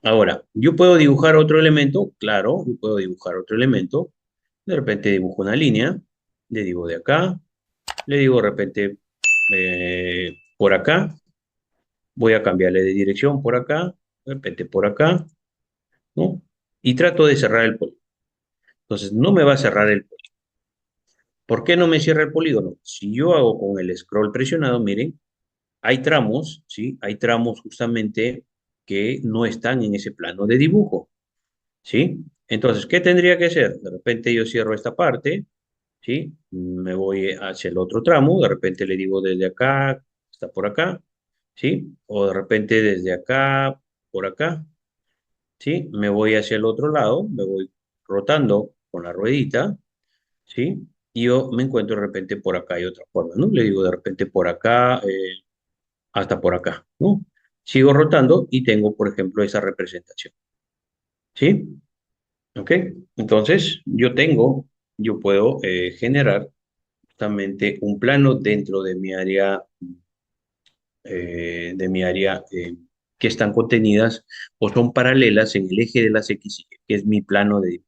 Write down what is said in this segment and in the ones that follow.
Ahora, yo puedo dibujar otro elemento, claro, yo puedo dibujar otro elemento. De repente dibujo una línea, le digo de acá, le digo de repente por acá, voy a cambiarle de dirección por acá, de repente por acá, ¿no? Y trato de cerrar el polígono. Entonces, no me va a cerrar el polígono. ¿Por qué no me cierra el polígono? Si yo hago con el scroll presionado, miren, hay tramos, ¿sí? Hay tramos justamente que no están en ese plano de dibujo, ¿sí? Entonces, ¿qué tendría que hacer? De repente yo cierro esta parte, ¿sí? Me voy hacia el otro tramo, de repente le digo desde acá, está por acá, ¿sí? O de repente desde acá, por acá, ¿sí? Me voy hacia el otro lado, me voy rotando con la ruedita, ¿sí? Y yo me encuentro de repente por acá hay otra forma, ¿no? Le digo de repente por acá, hasta por acá, ¿no? Sigo rotando y tengo, por ejemplo, esa representación, ¿sí? ¿Ok? Entonces, yo puedo generar justamente un plano dentro de mi área que están contenidas o son paralelas en el eje de las X, y Y, que es mi plano de,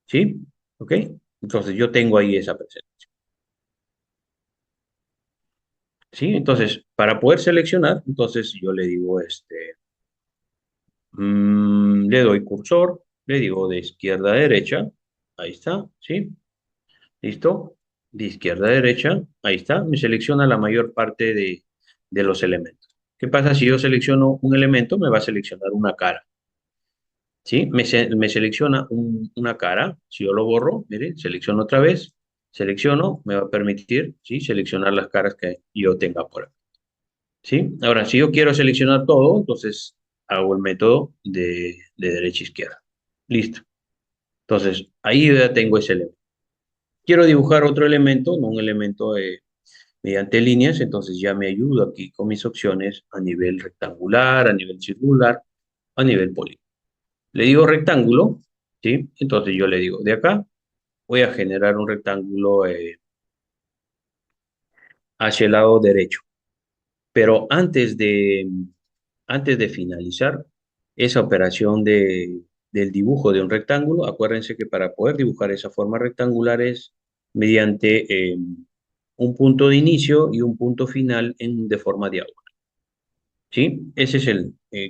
¿sí? ¿Ok? Entonces, yo tengo ahí esa presentación, ¿sí? Entonces, para poder seleccionar, entonces yo le digo, le doy cursor, le digo de izquierda a derecha, ahí está, ¿sí? ¿Listo? De izquierda a derecha, ahí está, me selecciona la mayor parte de los elementos. ¿Qué pasa si yo selecciono un elemento? Me va a seleccionar una cara, ¿sí? Me selecciona una cara, si yo lo borro, miren, selecciono otra vez, selecciono, me va a permitir, ¿sí? Seleccionar las caras que yo tenga por aquí, ¿sí? Ahora, si yo quiero seleccionar todo, entonces hago el método de derecha a izquierda. Listo. Entonces, ahí yo ya tengo ese elemento. Quiero dibujar otro elemento, no un elemento mediante líneas, entonces ya me ayudo aquí con mis opciones a nivel rectangular, a nivel circular, a nivel polígono. Le digo rectángulo, ¿sí? Entonces yo le digo, de acá voy a generar un rectángulo hacia el lado derecho. Pero antes de finalizar esa operación del dibujo de un rectángulo, acuérdense que para poder dibujar esa forma rectangular es mediante un punto de inicio y un punto final de forma diagonal. ¿Sí? Ese es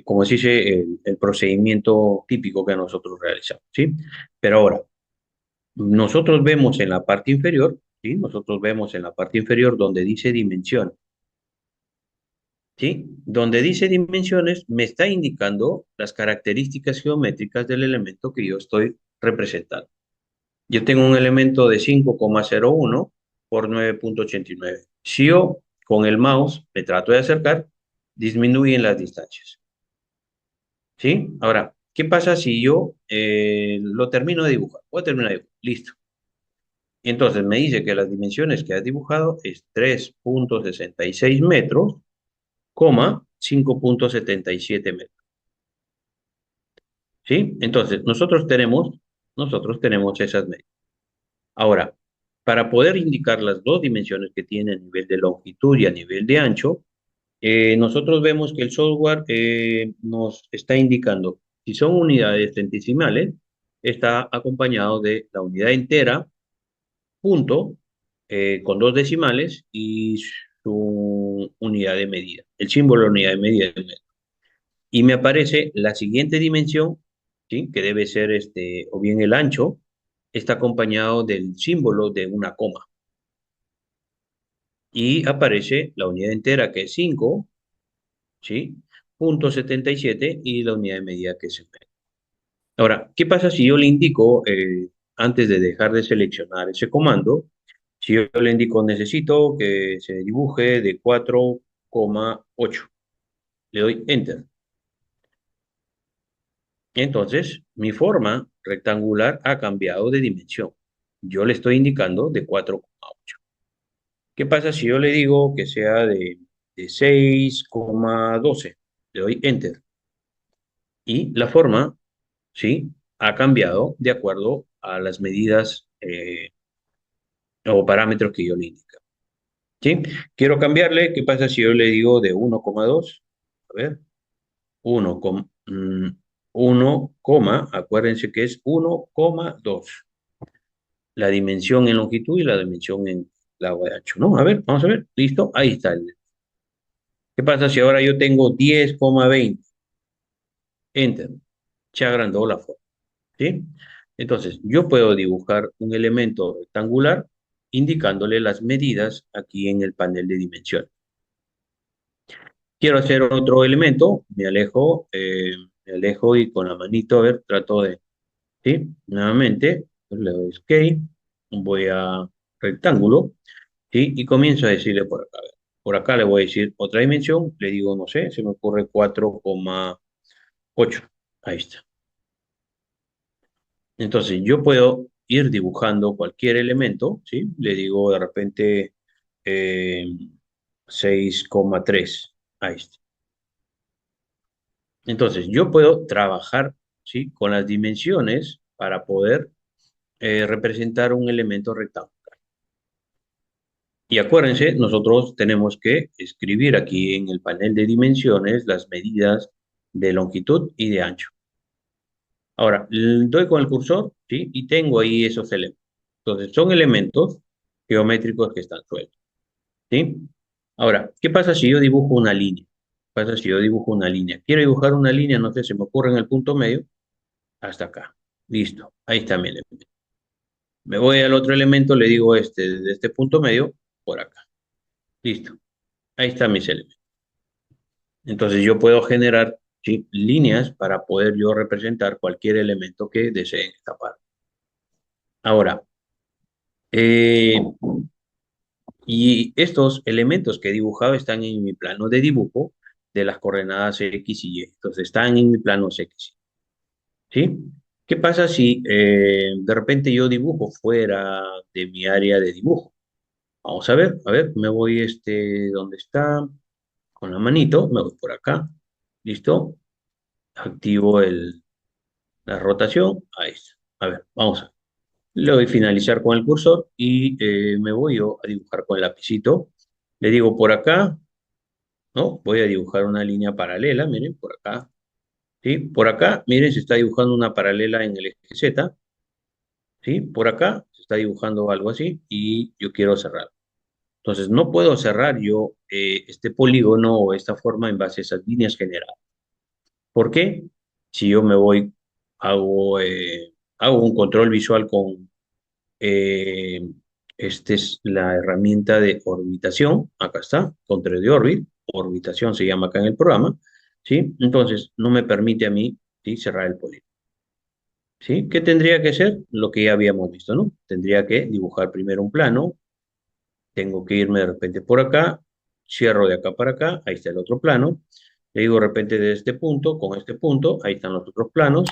como se dice, el procedimiento típico que nosotros realizamos, ¿sí? Pero ahora, nosotros vemos en la parte inferior, ¿sí? Nosotros vemos en la parte inferior donde dice dimensión, ¿sí? Donde dice dimensiones, me está indicando las características geométricas del elemento que yo estoy representando. Yo tengo un elemento de 5,01 por 9,89. Si yo con el mouse me trato de acercar, disminuyen las distancias. ¿Sí? Ahora, ¿qué pasa si yo lo termino de dibujar? Voy a terminar de dibujar. Listo. Y entonces me dice que las dimensiones que has dibujado es 3,66 metros, coma 5,77 metros. ¿Sí? Entonces, nosotros tenemos esas medidas. Ahora, para poder indicar las dos dimensiones que tiene a nivel de longitud y a nivel de ancho, nosotros vemos que el software nos está indicando si son unidades centesimales, está acompañado de la unidad entera, punto, con dos decimales y su unidad de medida, el símbolo de unidad de medida. Y me aparece la siguiente dimensión, ¿sí? Que debe ser o bien el ancho, está acompañado del símbolo de una coma. Y aparece la unidad entera que es 5, ¿sí? Punto 77 y la unidad de medida que es el metro. Ahora, ¿qué pasa si yo le indico, antes de dejar de seleccionar ese comando, si yo le indico necesito que se dibuje de 4,8? Le doy Enter. Entonces, mi forma rectangular ha cambiado de dimensión. Yo le estoy indicando de 4,8. ¿Qué pasa si yo le digo que sea de 6,12? Le doy Enter. Y la forma, ¿sí? Ha cambiado de acuerdo a las medidas o parámetros que yo le indico. ¿Sí? Quiero cambiarle. ¿Qué pasa si yo le digo de 1,2? A ver, 1, 1, acuérdense que es 1,2. La dimensión en longitud y la dimensión en lado de ancho, ¿no? A ver, vamos a ver. ¿Listo? Ahí está. ¿Qué pasa si ahora yo tengo 10,20? Enter. Se agrandó la forma, ¿sí? Entonces, yo puedo dibujar un elemento rectangular indicándole las medidas aquí en el panel de dimensiones. Quiero hacer otro elemento, me alejo y con la manito, a ver, trato de, ¿sí? Nuevamente, le doy escape, voy a rectángulo, ¿sí? Y comienzo a decirle por acá, a ver, por acá le voy a decir otra dimensión, le digo, no sé, se me ocurre 4,8. Ahí está. Entonces, yo puedo ir dibujando cualquier elemento, ¿sí? Le digo de repente eh, 6,3. Ahí está. Entonces, yo puedo trabajar, ¿sí? Con las dimensiones para poder representar un elemento rectangular. Y acuérdense, nosotros tenemos que escribir aquí en el panel de dimensiones las medidas de longitud y de ancho. Ahora, doy con el cursor, ¿sí? Y tengo ahí esos elementos. Entonces, son elementos geométricos que están sueltos, ¿sí? Ahora, ¿qué pasa si yo dibujo una línea? ¿Qué pasa si yo dibujo una línea? Quiero dibujar una línea, no sé, se me ocurre en el punto medio, hasta acá. Listo, ahí está mi elemento. Me voy al otro elemento, le digo de este punto medio, por acá. Listo, ahí están mis elementos. Entonces yo puedo generar, ¿sí? Líneas para poder yo representar cualquier elemento que desee en esta parte. Ahora, eh, y estos elementos que he dibujado están en mi plano de dibujo de las coordenadas X y Y. Entonces están en mi plano X, ¿sí? ¿Qué pasa si de repente yo dibujo fuera de mi área de dibujo? Vamos a ver, me voy ¿dónde está? Con la manito, me voy por acá. ¿Listo? Activo la rotación. Ahí está. A ver, vamos a ver. Le doy finalizar con el cursor y me voy yo a dibujar con el lapicito. Le digo por acá, ¿no? Voy a dibujar una línea paralela, miren, por acá. ¿Sí? Por acá, miren, se está dibujando una paralela en el eje Z. ¿Sí? Por acá se está dibujando algo así y yo quiero cerrar. Entonces, no puedo cerrar yo este polígono o esta forma en base a esas líneas generales. ¿Por qué? Si yo me voy, hago un control visual con, eh, esta es la herramienta de orbitación, acá está, control de orbitación se llama acá en el programa, ¿sí? Entonces, no me permite a mí, ¿sí? Cerrar el polígono, ¿sí? ¿Qué tendría que hacer? Lo que ya habíamos visto, ¿no? Tendría que dibujar primero un plano, tengo que irme de repente por acá, cierro de acá para acá, ahí está el otro plano, le digo de repente de este punto con este punto, ahí están los otros planos,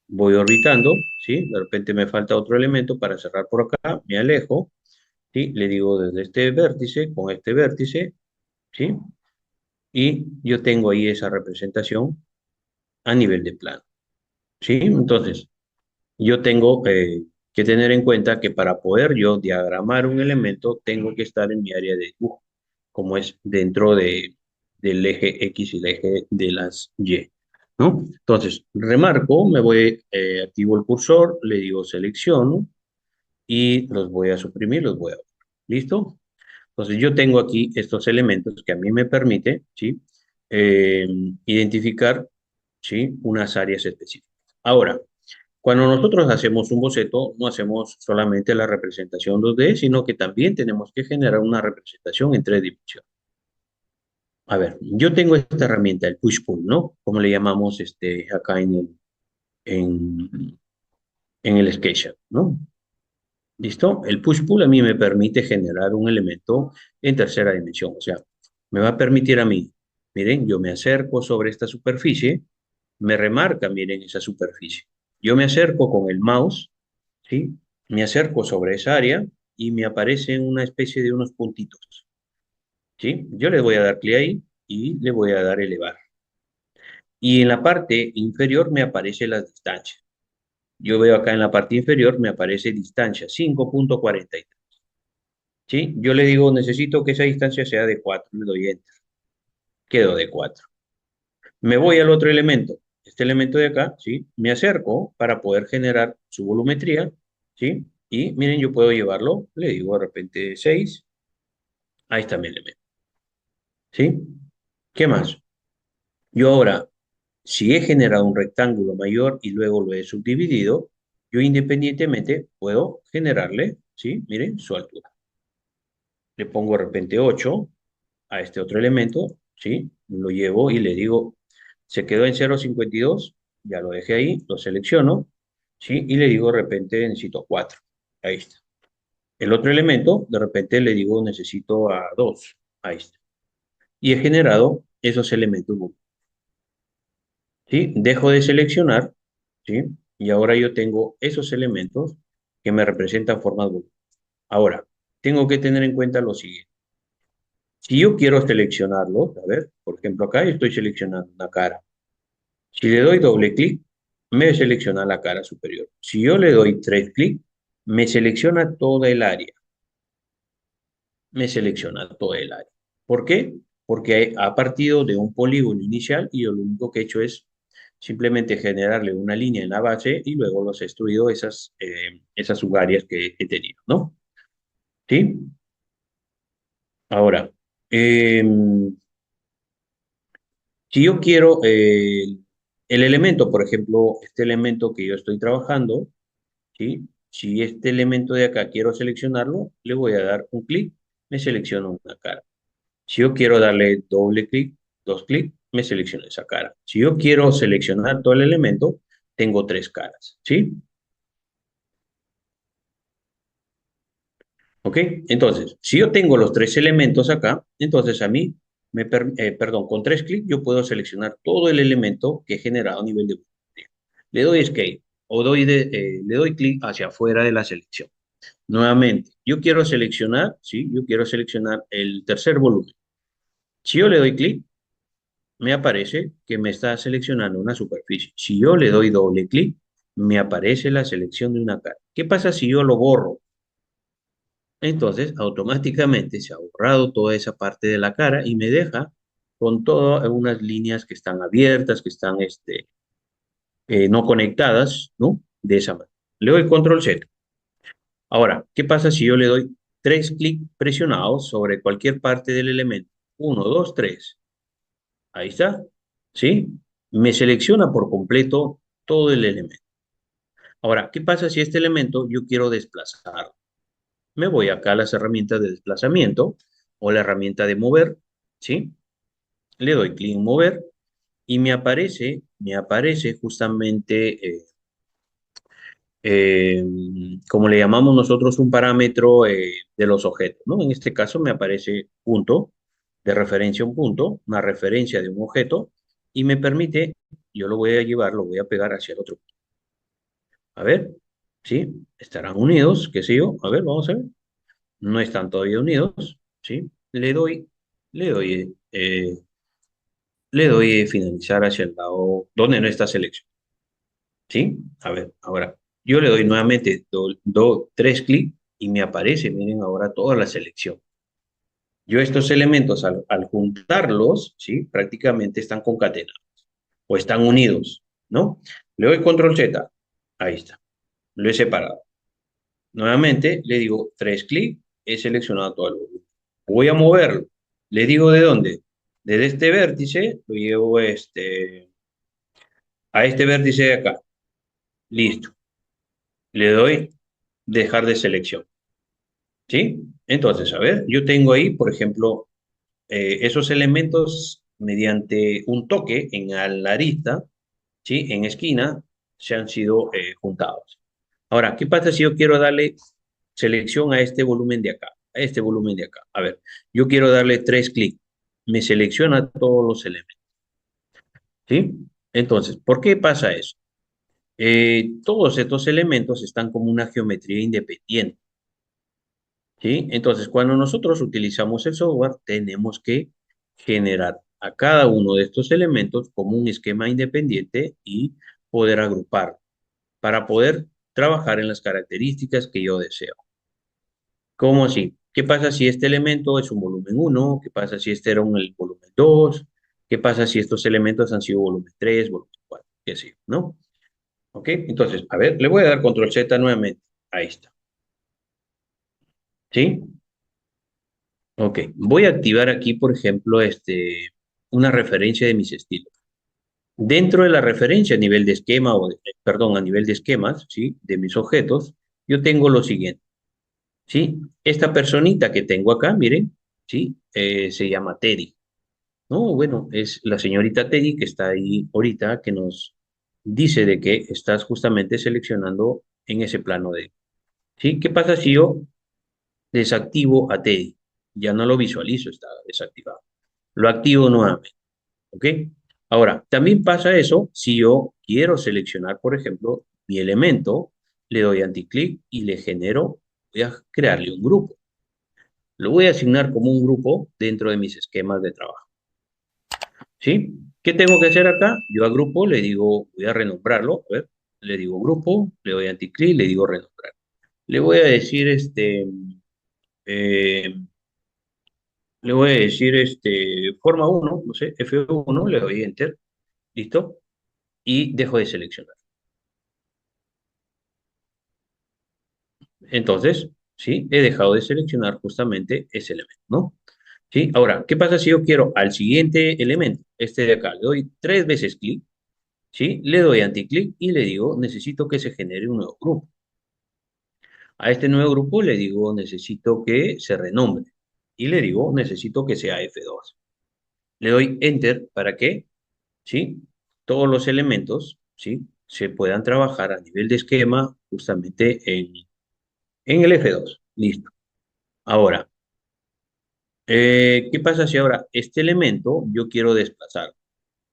voy orbitando, ¿sí? De repente me falta otro elemento para cerrar por acá, me alejo, ¿sí? Le digo desde este vértice con este vértice, ¿sí? Y yo tengo ahí esa representación a nivel de plano, ¿sí? Entonces, yo tengo que tener en cuenta que para poder yo diagramar un elemento, tengo que estar en mi área de dibujo, como es dentro del eje X y el eje de las Y, ¿no? Entonces, remarco, me voy, activo el cursor, le digo selecciono y los voy a suprimir, los voy a... ¿Listo? Entonces, yo tengo aquí estos elementos que a mí me permite, ¿sí? Eh, identificar, ¿sí? Unas áreas específicas. Ahora, cuando nosotros hacemos un boceto, no hacemos solamente la representación 2D, sino que también tenemos que generar una representación en tres dimensiones. A ver, yo tengo esta herramienta, el push-pull, ¿no? Como le llamamos acá en, en el SketchUp, ¿no? ¿Listo? El push-pull a mí me permite generar un elemento en tercera dimensión. O sea, me va a permitir a mí, miren, yo me acerco sobre esta superficie, me remarca, miren, esa superficie. Yo me acerco con el mouse, ¿sí? Me acerco sobre esa área y me aparece una especie de unos puntitos, ¿sí? Yo le voy a dar clic ahí y le voy a dar elevar. Y en la parte inferior me aparecen las distancias. Yo veo acá en la parte inferior me aparece distancia 5,43. ¿Sí? Yo le digo, necesito que esa distancia sea de 4, le doy enter. Quedo de 4. Me voy al otro elemento. este elemento de acá, ¿sí? Me acerco para poder generar su volumetría, ¿sí? Y miren, yo puedo llevarlo, le digo de repente 6, ahí está mi elemento, ¿sí? ¿Qué más? Yo ahora, si he generado un rectángulo mayor y luego lo he subdividido, yo independientemente puedo generarle, ¿sí? Miren, su altura. Le pongo de repente 8 a este otro elemento, ¿sí? Lo llevo y le digo, se quedó en 0,52, ya lo dejé ahí, lo selecciono, ¿sí? Y le digo de repente necesito 4. Ahí está. El otro elemento, de repente le digo necesito a 2. Ahí está. Y he generado esos elementos, ¿sí? Dejo de seleccionar, ¿sí? Y ahora yo tengo esos elementos que me representan formas volumétricas. Ahora, tengo que tener en cuenta lo siguiente. Si yo quiero seleccionarlo, a ver, por ejemplo, acá yo estoy seleccionando una cara. Si le doy doble clic, me selecciona la cara superior. Si yo le doy tres clics, me selecciona toda el área. Me selecciona toda el área. ¿Por qué? Porque ha partido de un polígono inicial y yo lo único que he hecho es simplemente generarle una línea en la base y luego los he extruido esas subáreas que he tenido, ¿no? ¿Sí? Ahora, si yo quiero el elemento, por ejemplo, este elemento que yo estoy trabajando, ¿sí? Si este elemento de acá quiero seleccionarlo, le voy a dar un clic, me selecciono una cara. Si yo quiero darle doble clic, dos clics, me selecciono esa cara. Si yo quiero seleccionar todo el elemento, tengo tres caras, ¿sí? ¿Ok? Entonces, si yo tengo los tres elementos acá, entonces a mí, perdón, con tres clics yo puedo seleccionar todo el elemento que he generado a nivel de volumetría. Le doy Escape o le doy clic hacia afuera de la selección. Nuevamente, yo quiero seleccionar, ¿sí? Yo quiero seleccionar el tercer volumen. Si yo le doy clic, me aparece que me está seleccionando una superficie. Si yo le doy doble clic, me aparece la selección de una cara. ¿Qué pasa si yo lo borro? Entonces, automáticamente se ha borrado toda esa parte de la cara y me deja con todas unas líneas que están abiertas, que están no conectadas, ¿no? De esa manera. Le doy control Z. Ahora, ¿qué pasa si yo le doy tres clics presionados sobre cualquier parte del elemento? Uno, dos, tres. Ahí está. ¿Sí? Me selecciona por completo todo el elemento. Ahora, ¿qué pasa si este elemento yo quiero desplazarlo? Me voy acá a las herramientas de desplazamiento o la herramienta de mover, ¿sí? Le doy clic en mover y me aparece justamente, como le llamamos nosotros, un parámetro de los objetos, ¿no? En este caso me aparece punto, de referencia un punto, una referencia de un objeto, y me permite, yo lo voy a llevar, lo voy a pegar hacia el otro punto. A ver, ¿sí? Estarán unidos, qué sé yo. A ver, vamos a ver. No están todavía unidos, ¿sí? Le doy finalizar hacia el lado donde no está selección, ¿sí? A ver, ahora, yo le doy nuevamente tres clics y me aparece, miren ahora toda la selección. Yo estos elementos al juntarlos, ¿sí? Prácticamente están concatenados o están unidos, ¿no? Le doy control Z, ahí está, lo he separado. Nuevamente le digo tres clics, he seleccionado todo el volumen. Voy a moverlo. Le digo de dónde. Desde este vértice lo llevo a este vértice de acá. Listo. Le doy dejar de selección. ¿Sí? Entonces, a ver, yo tengo ahí, por ejemplo, esos elementos mediante un toque en la arista, ¿sí? En esquina, se han sido juntados. Ahora, ¿qué pasa si yo quiero darle selección a este volumen de acá? A este volumen de acá. A ver, yo quiero darle tres clics. Me selecciona todos los elementos. ¿Sí? Entonces, ¿por qué pasa eso? Todos estos elementos están como una geometría independiente. ¿Sí? Entonces, cuando nosotros utilizamos el software, tenemos que generar a cada uno de estos elementos como un esquema independiente y poder agrupar para poder trabajar en las características que yo deseo. ¿Cómo así? ¿Qué pasa si este elemento es un volumen uno? ¿Qué pasa si este era el volumen 2? ¿Qué pasa si estos elementos han sido volumen 3, volumen 4? qué sé yo, ¿no? ¿Ok? Entonces, a ver, le voy a dar control Z nuevamente. Ahí está. ¿Sí? Ok. Voy a activar aquí, por ejemplo, una referencia de mis estilos. Dentro de la referencia a nivel de esquema, perdón, a nivel de esquemas, ¿sí? De mis objetos, yo tengo lo siguiente, ¿sí? Esta personita que tengo acá, miren, ¿sí? Se llama Teddy. No, bueno, es la señorita Teddy que está ahí ahorita, que nos dice de que estás justamente seleccionando en ese plano de, ¿sí? ¿Qué pasa si yo desactivo a Teddy? Ya no lo visualizo, está desactivado. Lo activo nuevamente, ¿ok? Ahora, también pasa eso si yo quiero seleccionar, por ejemplo, mi elemento, le doy anticlic y le genero, voy a crearle un grupo. Lo voy a asignar como un grupo dentro de mis esquemas de trabajo. ¿Sí? ¿Qué tengo que hacer acá? Yo a grupo le digo, voy a renombrarlo, a ver, le digo grupo, le doy anticlic, le digo renombrar. Le voy a decir eh, le voy a decir forma uno, no sé, F1, le doy enter, listo, y dejo de seleccionar. Entonces, ¿sí? He dejado de seleccionar justamente ese elemento, ¿no? ¿Sí? Ahora, ¿qué pasa si yo quiero al siguiente elemento, este de acá? Le doy 3 veces clic, ¿sí? Le doy anticlic y le digo, necesito que se genere un nuevo grupo. A este nuevo grupo le digo, necesito que se renombre. Y le digo, necesito que sea F2. Le doy Enter para que, ¿sí? Todos los elementos, ¿sí? Se puedan trabajar a nivel de esquema justamente en el F2. Listo. Ahora, ¿qué pasa si ahora este elemento yo quiero desplazar?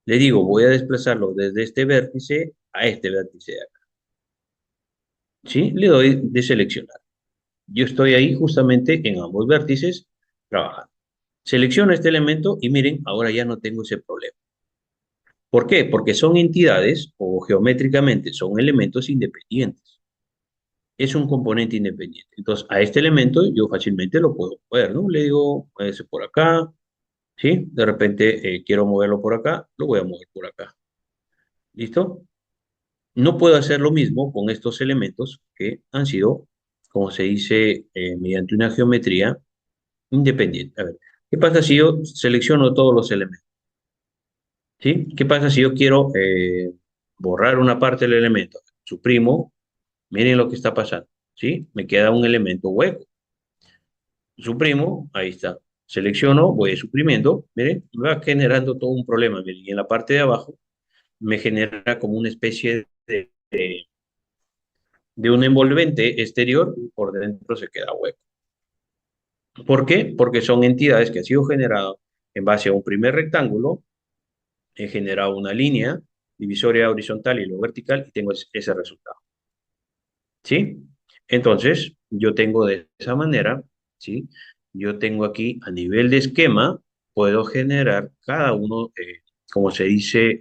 Le digo, voy a desplazarlo desde este vértice a este vértice de acá. ¿Sí? Le doy de seleccionar. Yo estoy ahí justamente en ambos vértices trabajando. Selecciono este elemento y miren, ahora ya no tengo ese problema. ¿Por qué? Porque son entidades o geométricamente son elementos independientes. Es un componente independiente. Entonces, a este elemento yo fácilmente lo puedo mover, ¿no? Le digo, muévese por acá, ¿sí? De repente quiero moverlo por acá, lo voy a mover por acá. ¿Listo? No puedo hacer lo mismo con estos elementos que han sido, como se dice, mediante una geometría independiente. A ver, ¿qué pasa si yo selecciono todos los elementos? ¿Sí? ¿Qué pasa si yo quiero borrar una parte del elemento? Suprimo, miren lo que está pasando, ¿sí? Me queda un elemento hueco. Suprimo, ahí está. Selecciono, voy suprimiendo, miren, me va generando todo un problema, miren, y en la parte de abajo me genera como una especie de un envolvente exterior, y por dentro se queda hueco. ¿Por qué? Porque son entidades que han sido generadas en base a un primer rectángulo. He generado una línea divisoria horizontal y lo vertical y tengo ese resultado. ¿Sí? Entonces, yo tengo de esa manera, ¿sí? Yo tengo aquí a nivel de esquema, puedo generar cada uno, como se dice,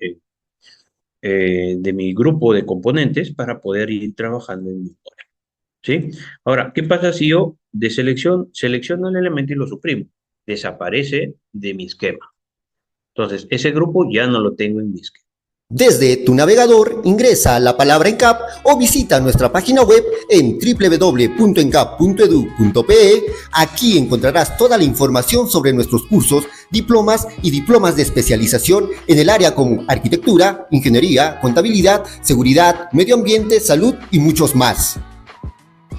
de mi grupo de componentes para poder ir trabajando en mi modelo. ¿Sí? Ahora, ¿qué pasa si yo de selecciono el elemento y lo suprimo? Desaparece de mi esquema. Entonces, ese grupo ya no lo tengo en mi esquema. Desde tu navegador ingresa la palabra ENCAP o visita nuestra página web en www.encap.edu.pe. Aquí encontrarás toda la información sobre nuestros cursos, diplomas y diplomas de especialización en el área como arquitectura, ingeniería, contabilidad, seguridad, medio ambiente, salud y muchos más.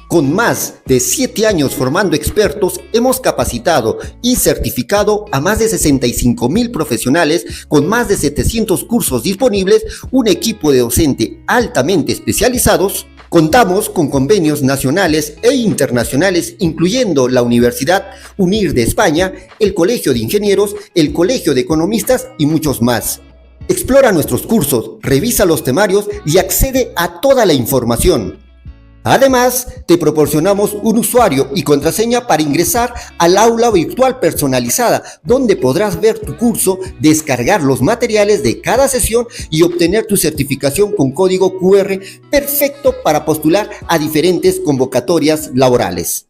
Con más de 7 años formando expertos, hemos capacitado y certificado a más de 65,000 profesionales con más de 700 cursos disponibles, un equipo de docente altamente especializados. Contamos con convenios nacionales e internacionales, incluyendo la Universidad UNIR de España, el Colegio de Ingenieros, el Colegio de Economistas y muchos más. Explora nuestros cursos, revisa los temarios y accede a toda la información. Además, te proporcionamos un usuario y contraseña para ingresar al aula virtual personalizada, donde podrás ver tu curso, descargar los materiales de cada sesión y obtener tu certificación con código QR perfecto para postular a diferentes convocatorias laborales.